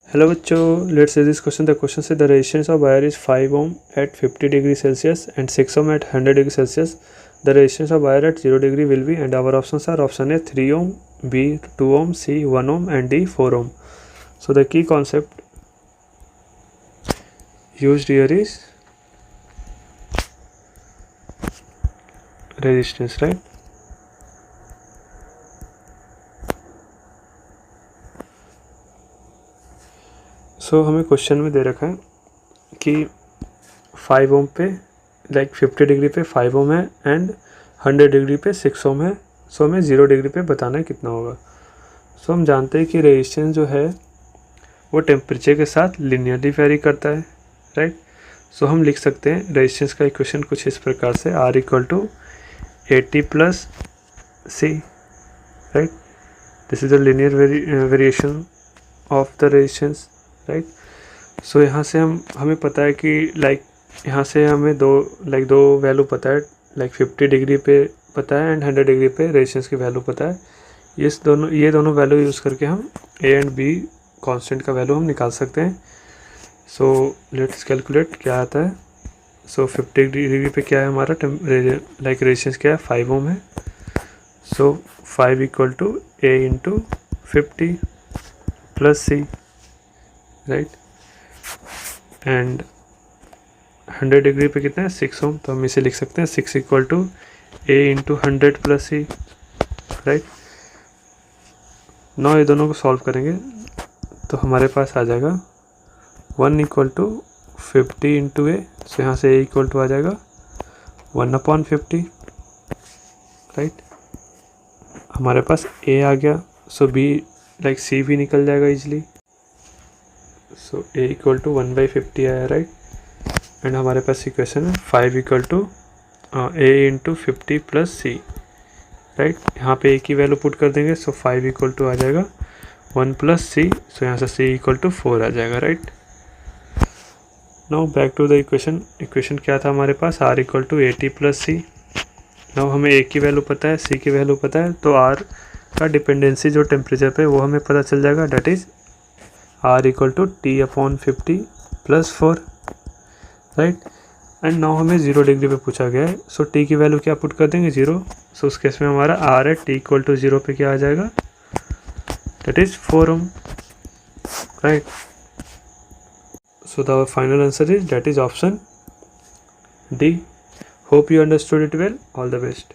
Hello बच्चों, let's see this question. The question says the resistance of wire is 5 ohm at 50 degree Celsius and 6 ohm at 100 degree Celsius. The resistance of wire at 0 degree will be, and our options are option A 3 ohm, B 2 ohm, C 1 ohm and D 4 ohm. So the key concept used here is resistance, right? सो हमें question में दे रखा है कि 5 ओम पे 50 degree पे 5 ohm है and 100 degree पे 6 ओम है। सो हमें 0 डिग्री पे बताना है कितना होगा। सो हम जानते हैं कि रेजिस्टेंस जो है वो टेम्परेचर के साथ लिनियरली वेरी करता है, राइट। सो हम लिख सकते हैं रेजिस्टेंस का इक्वेशन कुछ इस प्रकार से, R equal to AT plus C, right. This is the linear variation of the resistance, right. So यहाँ से हमें पता है कि यहाँ से हमें दो वैल्यू पता है, 50 डिग्री पे पता है एंड 100 डिग्री पे रेजिस्टेंस की वैल्यू पता है। ये दोनों वैल्यू यूज़ करके हम A एंड B कांस्टेंट का वैल्यू हम निकाल सकते हैं। सो लेट्स कैलकुलेट क्या आता है। सो 50 डिग्री पे क्या है हमारा रेजिस्टेंस क्या है, 5 ओम है। So 5 equal to A into 50 plus C, right. And 100 degree पे कितना है, 6 ओम, तो हम इसे लिख सकते हैं 6 equal to A into 100 plus C, right. Now ये दोनों को सॉल्व करेंगे तो हमारे पास आ जाएगा 1 इक्वल टू 50 इंटू A। सो यहाँ से A इक्वल टू आ जाएगा 1/50, राइट। हमारे पास A आ गया। सो B C भी निकल जाएगा easily. So A equal to 1/50 आया, राइट। एंड हमारे पास इक्वेशन है 5 equal to A into 50 plus C, right. यहाँ पे A की वैल्यू पुट कर देंगे। सो 5 इक्वल टू आ जाएगा 1 प्लस C। सो यहाँ से C इक्वल टू 4 आ जाएगा, right. Now back to the equation क्या था हमारे पास, R equal to AT plus C। Now हमें A की वैल्यू पता है, C की वैल्यू पता है, तो R का डिपेंडेंसी जो टेम्परेचर पे वो हमें पता चल जाएगा, that is R equal to T/50 plus 4, right. And now हमें 0 डिग्री पे पूछा गया है। सो T की वैल्यू क्या पुट कर देंगे, 0। सो उस केस में हमारा R है, T इक्वल टू 0 पे क्या आ जाएगा, that is 4 ohm, right. So the final answer is that is option D. Hope you understood it well. All the best.